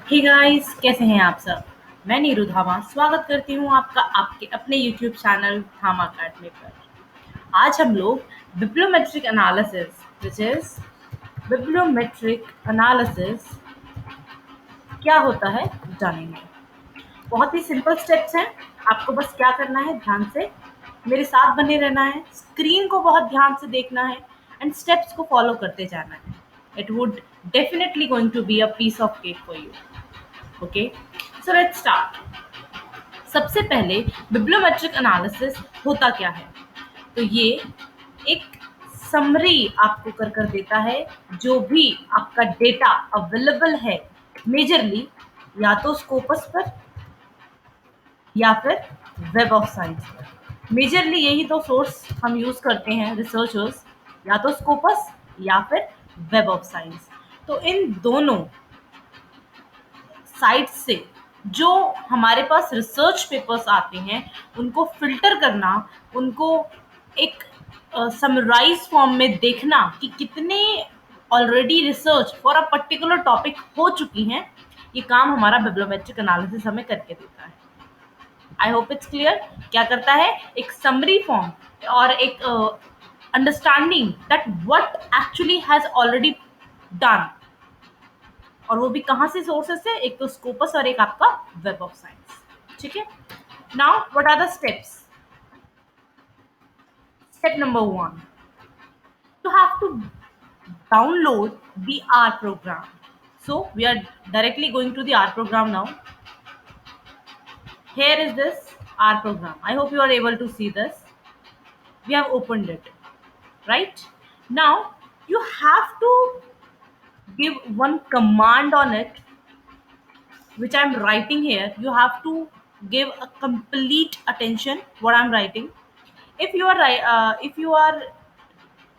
Hey guys, कैसे हैं आप सब। मैं नीरू धामा स्वागत करती हूँ आपका आपके अपने यूट्यूब चैनल धामा अकेडमी पर। आज हम लोग बिब्लियोमेट्रिक एनालिसिस विच इज बिब्लियोमेट्रिक एनालिसिस क्या होता है जानेंगे। बहुत ही सिंपल स्टेप्स हैं। आपको बस क्या करना है, ध्यान से मेरे साथ बने रहना है, स्क्रीन को बहुत ध्यान से देखना है एंड स्टेप्स को फॉलो करते जाना है। It would definitely going to be a piece of cake for you. Okay, so let's start. सबसे पहले बिब्लियोमेट्रिक एनालिसिस होता क्या है? तो ये एक समरी आपको कर देता है। जो भी आपका डेटा अवेलेबल है मेजरली, या तो स्कोपस पर या फिर वेब ऑफ साइंस पर। मेजरली यही दो सोर्स हम यूज करते हैं रिसर्चर्स, या तो स्कोपस या फिर वेब ऑफ साइंस। तो इन दोनों साइट से जो हमारे पास रिसर्च पेपर्स आते हैं उनको फिल्टर करना, उनको एक समराइज फॉर्म में देखना कि कितने already research for a particular topic हो चुकी हैं, ये काम हमारा बिब्लियोमेट्रिक एनालिसिस हमें करके देता है। I hope it's clear. क्या करता है, एक समरी फॉर्म और एक understanding that what actually has already done, और वो भी कहाँ से सोर्सेस से, एक तो स्कोपस और एक आपका वेब ऑफ साइंस। ठीक है, now what are the steps. Step number 1, you have to download the R program. So we are directly going to the R program now. Here is this R program. I hope you are able to see this. We have opened it, right? Now you have to give one command on it, which I'm writing here. You have to give a complete attention what I'm writing. If you are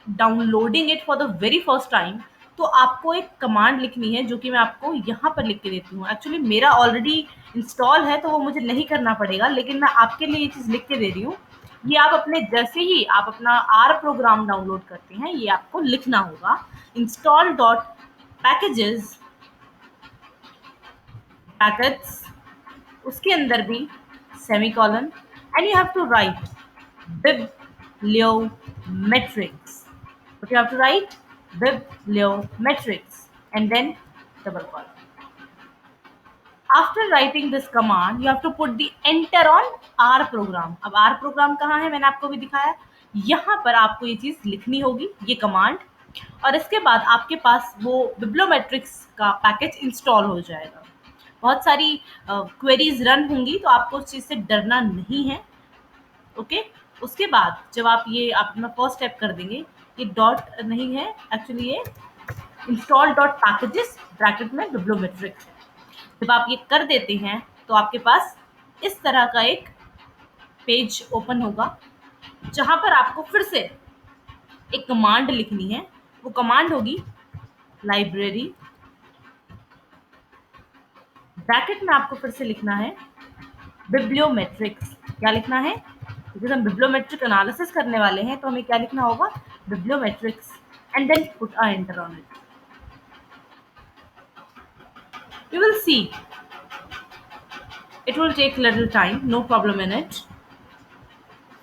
downloading it for the very first time, तो आपको एक command लिखनी है जो कि मैं आपको यहाँ पर लिख के देती हूँ। एक्चुअली मेरा ऑलरेडी इंस्टॉल है तो वो मुझे नहीं करना पड़ेगा, लेकिन मैं आपके लिए ये चीज़ लिख के दे रही हूँ। ये आप अपने जैसे ही आप अपना आर प्रोग्राम डाउनलोड करते हैं, ये आपको लिखना होगा इंस्टॉल डॉट पैकेजेस पैकेट्स, उसके अंदर भी semicolon, and you have to write bibliometrics. But you have to write bibliometrics and then double colon. After writing this command, you have to put the enter on R program. अब R program कहाँ है, मैंने आपको भी दिखाया। यहाँ पर आपको ये चीज़ लिखनी होगी, ये कमांड, और इसके बाद आपके पास वो बिब्लियोमेट्रिक्स का पैकेज इंस्टॉल हो जाएगा। बहुत सारी क्वेरीज रन होंगी, तो आपको उस चीज़ से डरना नहीं है। ओके, उसके बाद जब आप ये अपना फर्स्ट स्टेप कर देंगे, ये डॉट नहीं है, एक्चुअली ये इंस्टॉल डॉट पैकेजेस ब्रैकेट में बिब्लियोमेट्रिक्स है। जब आप ये कर देते हैं तो आपके पास इस तरह का एक पेज ओपन होगा, जहां पर आपको फिर से एक कमांड लिखनी है। वो कमांड होगी लाइब्रेरी, ब्रैकेट में आपको फिर से लिखना है बिब्लियोमेट्रिक्स। क्या लिखना है, क्योंकि हम बिब्लियोमेट्रिक एनालिसिस करने वाले हैं तो हमें क्या लिखना होगा, bibliometrics, and then put a enter on it. You will see it will take little time, no problem in it.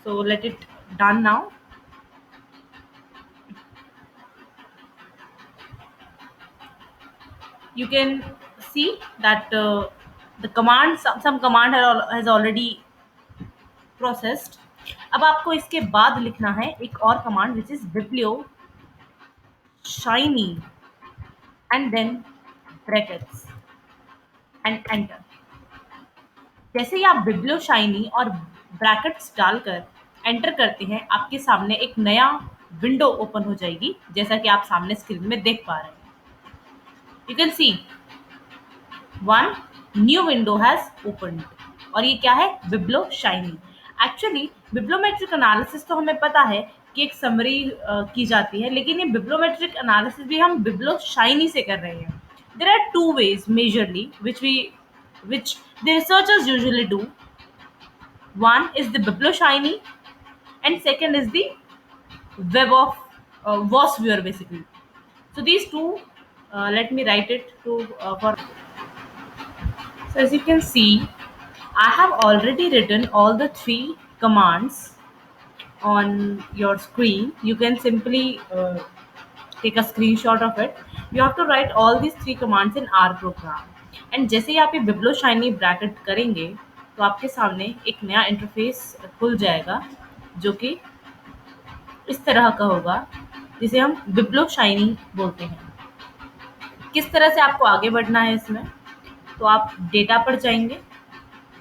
So let it done now. You can see that the command, some command has already processed. अब आपको इसके बाद लिखना है एक और command which is biblioshiny and then brackets and enter. जैसे ही आप बिब्लियो शाइनी और ब्रैकेट्स डालकर एंटर करते हैं, आपके सामने एक नया विंडो ओपन हो जाएगी, जैसा कि आप सामने स्क्रीन में देख पा रहे हैं। You can C one new window has opened, और ये क्या है, बिब्लो शाइनी। एक्चुअली बिब्लियोमेट्रिक एनालिसिस तो हमें पता है कि एक समरी की जाती है, लेकिन ये बिब्लियोमेट्रिक एनालिसिस भी हम बिब्लो शाइनी से कर रहे हैं। There are two ways majorly which the researchers usually do. One is the biblioshiny and second is the web of VOSviewer basically. So these two, let me write it to for. So as you can see, I have already written all the three commands on your screen. You can simply take a screenshot of it. You have to write all these three commands in R program. And जैसे ही आप ये बिब्लो shiny bracket करेंगे तो आपके सामने एक नया इंटरफेस खुल जाएगा जो कि इस तरह का होगा, जिसे हम बिब्लो शाइनी बोलते हैं। किस तरह से आपको आगे बढ़ना है इसमें, तो आप डेटा पर जाएंगे,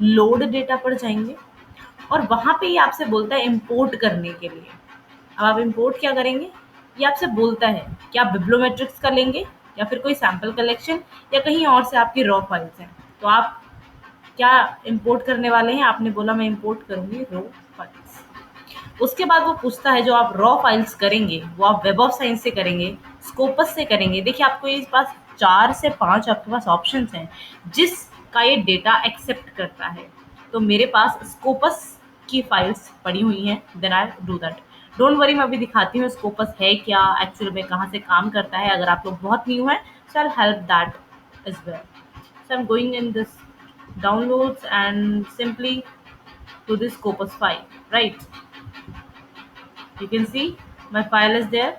लोड डेटा पर जाएंगे और वहाँ पे ये आपसे बोलता है इंपोर्ट करने के लिए। अब आप इंपोर्ट क्या करेंगे, ये आपसे बोलता है कि आप बिब्लोमेट्रिक्स का लेंगे या फिर कोई सैंपल कलेक्शन या कहीं और से आपकी रॉ फाइल्स हैं। तो आप क्या इंपोर्ट करने वाले हैं, आपने बोला मैं इंपोर्ट करूँगी रॉ फाइल्स। उसके बाद वो पूछता है जो आप रॉ फाइल्स करेंगे वो आप वेब ऑफ साइंस से करेंगे, स्कोपस से करेंगे। देखिए आपको इस पास 4 से 5 आपके पास ऑप्शंस हैं जिसका ये डेटा एक्सेप्ट करता है। तो मेरे पास स्कोपस की फाइल्स पड़ी हुई हैं, then I do that. Don't worry, मैं अभी दिखाती हूँ स्कोपस है क्या, एक्चुअल में कहाँ से काम करता है। अगर आप लोग बहुत न्यू हैं so I help that as well. So I'm going in this downloads and simply to this Scopus file, right? You can see my file is there.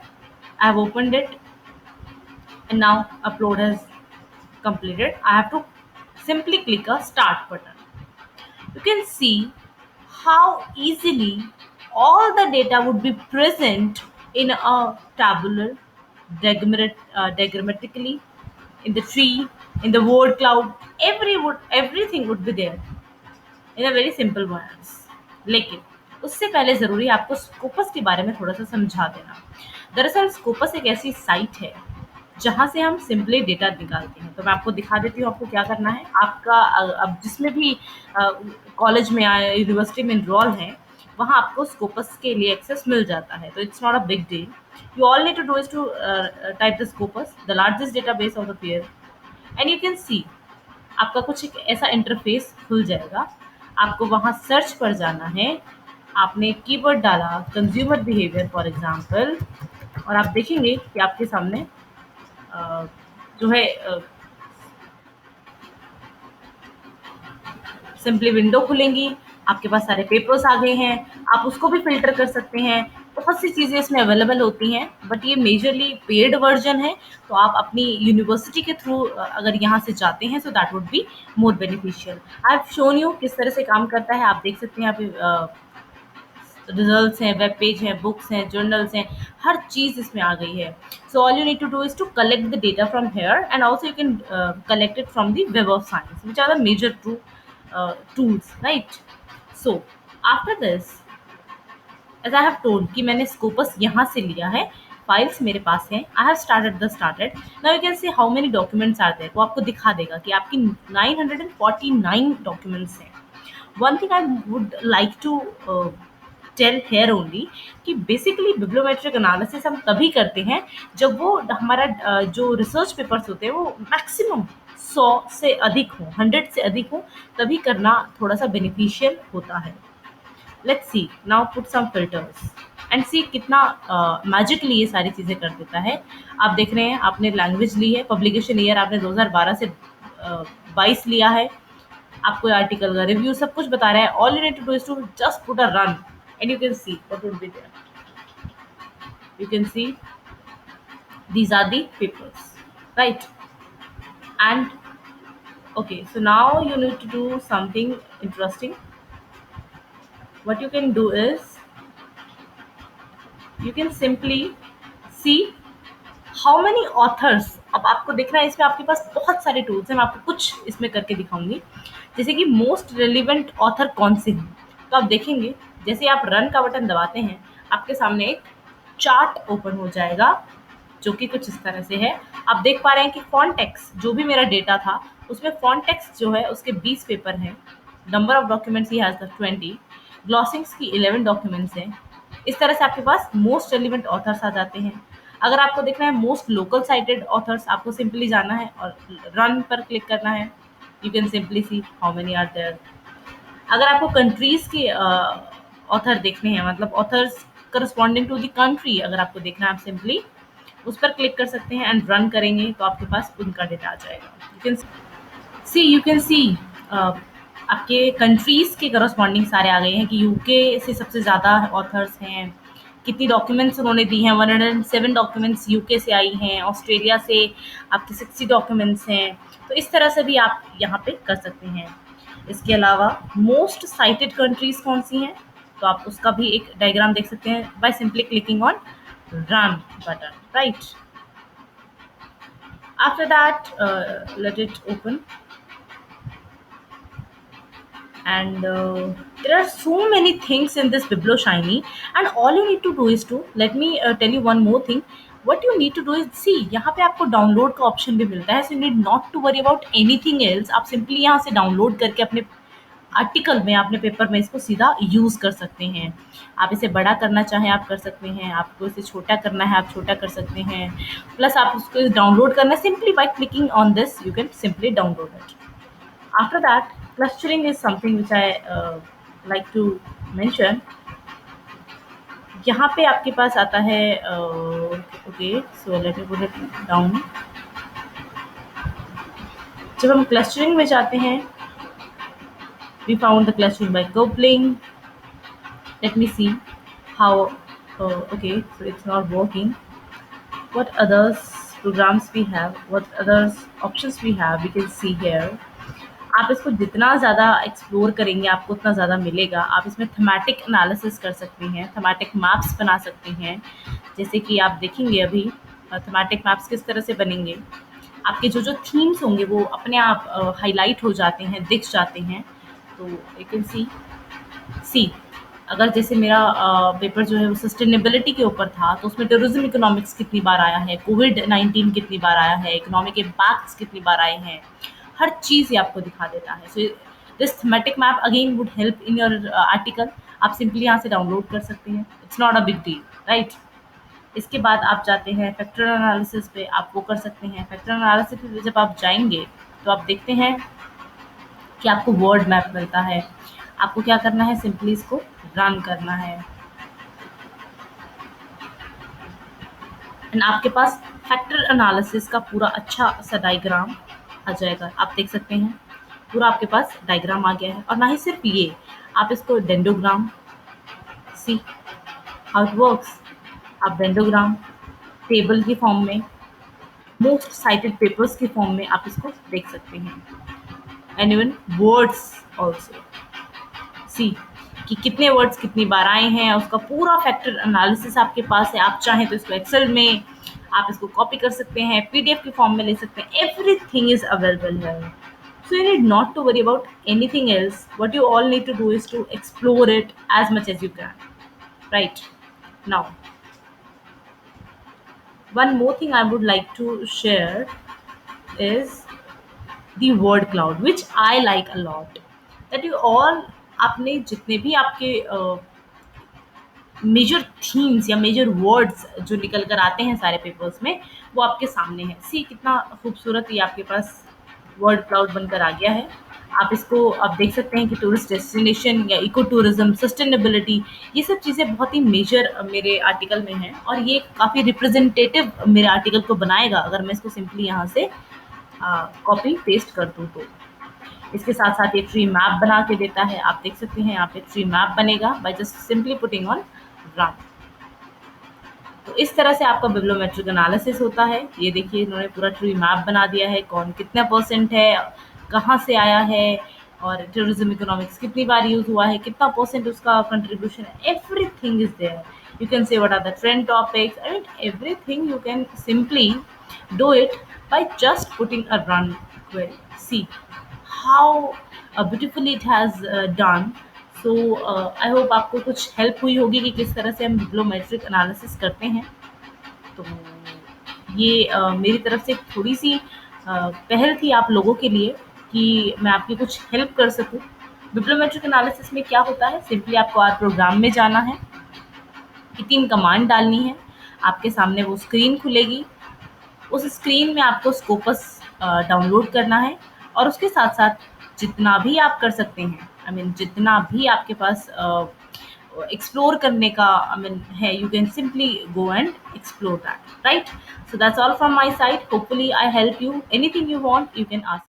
I have opened it and now upload has completed. I have to simply click a start button. You can see how easily all the data would be present in a tabular, diagrammatically, in the tree, in the word cloud. Everything would be there in a very simple words. लेकिन उससे पहले ज़रूरी है आपको Scopus के बारे में थोड़ा सा समझा देना। दरअसल स्कोपस एक ऐसी साइट है जहाँ से हम सिंपली डेटा निकालते हैं। तो मैं आपको दिखा देती हूँ आपको क्या करना है। आपका अब जिसमें भी कॉलेज में या यूनिवर्सिटी में इनरोल हैं वहाँ आपको स्कोपस के लिए एक्सेस मिल जाता है। तो it's not a big deal. You all need to do is to type the Scopus, the largest database of the peer, and you can see आपका कुछ एक ऐसा इंटरफेस खुल जाएगा। आपको वहाँ सर्च पर जाना है, आपने कीवर्ड डाला कंज्यूमर बिहेवियर फॉर एग्जांपल, और आप देखेंगे कि आपके सामने जो है सिंपली विंडो खुलेंगी। आपके पास सारे पेपर्स आ गए हैं, आप उसको भी फ़िल्टर कर सकते हैं। बहुत सी चीज़ें इसमें अवेलेबल होती हैं, बट ये मेजरली पेड वर्जन है। तो आप अपनी यूनिवर्सिटी के थ्रू अगर यहाँ से जाते हैं so that would be more beneficial. I have shown you किस तरह से काम करता है। आप देख सकते हैं यहाँ पे रिजल्ट्स हैं, वेब पेज हैं, बुक्स हैं, जर्नल्स हैं, हर चीज़ इसमें आ गई है। So all you need to do is to collect the data from here and also you can collect it from the web of science which are the major two tools, right? So after this, as I have told कि मैंने Scopus यहाँ से लिया है, files मेरे पास हैं, I have started. Now you can see how many documents are there. वो आपको दिखा देगा कि आपकी 949 डॉक्यूमेंट्स हैं। One thing I would like to tell here only कि बेसिकली बिब्लोमेट्रिक एनालिसिस हम तभी करते हैं जब वो हमारा जो रिसर्च पेपर्स होते हैं वो मैक्सिमम 100 से अधिक हो, 100 से अधिक हो, तभी करना थोड़ा सा बेनिफिशियल होता है। Let's see now put some filters and see कितना मैजिकली ये सारी चीज़ें कर देता है। आप देख रहे हैं आपने लैंग्वेज ली है, पब्लिकेशन ईयर आपने 2012 से 22 लिया है। आपको आर्टिकल का रिव्यू सब कुछ बता रहा है। All you need to do is to just put a run and you can see what would be there. You can see these are the papers, right? And okay, so now you need to do something interesting. What you can do is you can simply see how many authors। अब आपको दिख रहा है इसमें आपके पास बहुत सारे tools हैं, मैं आपको कुछ इसमें करके दिखाऊंगी। जैसे कि मोस्ट रेलिवेंट ऑथर कौन से हैं, तो आप देखेंगे जैसे आप रन का बटन दबाते हैं आपके सामने एक चार्ट ओपन हो जाएगा जो कि कुछ इस तरह से है। आप देख पा रहे हैं कि फॉन्ट टेक्स्ट जो भी मेरा डेटा था उसमें फॉन्ट टेक्स्ट जो है उसके 20 पेपर हैं। नंबर ऑफ डॉक्यूमेंट्स ही हैज़ द 20, ग्लॉसिंग्स की 11 डॉक्यूमेंट्स हैं। इस तरह से आपके पास मोस्ट रेलिवेंट ऑथर्स आ जाते हैं। अगर आपको देखना है मोस्ट लोकल साइटेड ऑथर्स, आपको सिंपली जाना है और रन पर क्लिक करना है। You can simply see how many are there. अगर आपको कंट्रीज़ के ऑथर देखने हैं, मतलब authors corresponding to the country अगर आपको देखना है, आप सिंपली उस पर क्लिक कर सकते हैं एंड रन करेंगे तो आपके पास उनका डेटा आ जाएगा। You can C you can सी आपके कंट्रीज़ के करस्पॉन्डिंग सारे आ गए हैं कि यूके से सबसे ज़्यादा ऑथर्स हैं, कितनी डॉक्यूमेंट्स उन्होंने दी हैं, 107 डॉक्यूमेंट्स यूके से आई हैं, ऑस्ट्रेलिया से आपके 60 डॉक्यूमेंट्स हैं। तो इस तरह से भी आप यहाँ पे कर सकते हैं। इसके अलावा मोस्ट साइटेड कंट्रीज़ कौन-सी हैं? तो आप उसका भी एक डायग्राम देख सकते हैं by simply clicking on run button, right? After that, let it open. And there are so many things in this BiblioShiny, and all you need to do is to let me tell you one more thing. What you need to do is see यहाँ पे आपको download का option भी मिलता है, so you need not to worry about anything else. आप simply यहाँ से डाउनलोड करके अपने आर्टिकल में, अपने पेपर में इसको सीधा यूज़ कर सकते हैं। आप इसे बड़ा करना चाहें आप कर सकते हैं, आपको इसे छोटा करना है आप छोटा कर सकते हैं, प्लस आप उसको डाउनलोड करना है simply by clicking on this you can simply download it. After that, clustering is something which I like to mention. यहाँ पे आपके पास आता है okay, so let me put it down. जब हम क्लस्टरिंग में जाते हैं, we found the clustering by coupling. Let me see how okay, so it's not working. What others programs we have, what others options we have, we can see here. आप इसको जितना ज़्यादा explore करेंगे आपको उतना ज़्यादा मिलेगा। आप इसमें थीमेटिक एनालिसिस कर सकते हैं, थीमेटिक मैप्स बना सकते हैं। जैसे कि आप देखेंगे अभी थीमेटिक मैप्स किस तरह से बनेंगे। आपके जो थीम्स होंगे वो अपने आप हाइलाइट हो जाते हैं, दिख जाते हैं। तो यू कैन सी अगर जैसे मेरा पेपर जो है वो सस्टेनेबिलिटी के ऊपर था, तो उसमें टूरिज्म इकोनॉमिक्स कितनी बार आया है, कोविड-19 कितनी बार आया है, इकोनॉमिक इम्पैक्ट्स कितनी बार आए हैं, हर चीज़ ये आपको दिखा देता है। So this thematic map again would help in your article. आप सिंपली यहाँ से डाउनलोड कर सकते हैं, it's not a big deal, right? इसके बाद आप जाते हैं फैक्टर एनालिसिस पे, आप वो कर सकते हैं। फैक्टर एनालिसिस पे जब आप जाएँगे, तो आप देखते हैं कि आपको वर्ड मैप मिलता है। आपको क्या करना है, सिंपली इसको रन करना है एंड आपके पास फैक्टर एनालिसिस का पूरा अच्छा सा डायग्राम आ जाएगा। आप देख सकते हैं पूरा आपके पास डायग्राम आ गया है। और ना ही सिर्फ ये, आप इसको dendrogram, see how it works. आप डेंडोग्राम टेबल की फॉर्म में, मोस्ट साइटेड पेपर्स की फॉर्म में आप इसको देख सकते हैं एंड इवन वर्ड्स ऑल्सो, सी कि कितने वर्ड्स कितनी बार आए हैं, उसका पूरा फैक्टर एनालिसिस आपके पास है। आप चाहें तो इसको एक्सेल में आप इसको कॉपी कर सकते हैं, पीडीएफ के फॉर्म में ले सकते हैं। एवरीथिंग इज अवेलेबल है, so you need not to worry about anything else. What you all need to do is to explore it as much as you can, right? Now, one more thing I would like to share is the word cloud, which I like a lot. That you all, आपने जितने भी आपके major themes या major words जो निकल कर आते हैं सारे पेपर्स में, वो आपके सामने है। सी कितना खूबसूरत ये आपके पास वर्ड क्लाउड बनकर आ गया है। आप इसको आप देख सकते हैं कि टूरिस्ट डेस्टिनेशन या इको टूरिज्म, सस्टेनेबिलिटी, ये सब चीज़ें बहुत ही मेजर मेरे आर्टिकल में हैं और ये काफ़ी रिप्रेजेंटेटिव मेरे आर्टिकल को बनाएगा अगर मैं इसको सिंपली यहाँ से कॉपी पेस्ट कर दूँ तो। इसके साथ साथ ये ट्री मैप बना के देता है। आप देख सकते हैं यहाँ पे ट्री मैप बनेगा by just simply putting on run. तो इस तरह से आपका बिब्लियोमेट्रिक एनालिसिस होता है। ये देखिए इन्होंने पूरा ट्री मैप बना दिया है, कौन कितना परसेंट है, कहाँ से आया है और टूरिज्म इकोनॉमिक्स कितनी बार यूज़ हुआ है, कितना परसेंट उसका कंट्रीब्यूशन है, everything is there. You can say what are the trend topics. I mean, everything you can simply do it by just putting a run query. See how beautifully it has done. So I hope आपको कुछ help हुई होगी कि किस तरह से हम बिब्लियोमेट्रिक analysis करते हैं। तो ये मेरी तरफ से एक थोड़ी-सी पहल थी आप लोगों के लिए कि मैं आपकी कुछ हेल्प कर सकूँ। बिब्लियोमेट्रिक एनालिसिस में क्या होता है, सिंपली आपको आर प्रोग्राम में जाना है, 3 कमांड डालनी है, आपके सामने वो स्क्रीन खुलेगी। उस स्क्रीन में आपको स्कोपस डाउनलोड करना है और उसके साथ-साथ जितना भी आप कर सकते हैं, आई मीन जितना भी आपके पास एक्सप्लोर करने का आई मीन है, you can simply go and explore that, right? So that's all from my side. Hopefully I help you. Anything you want, you can ask.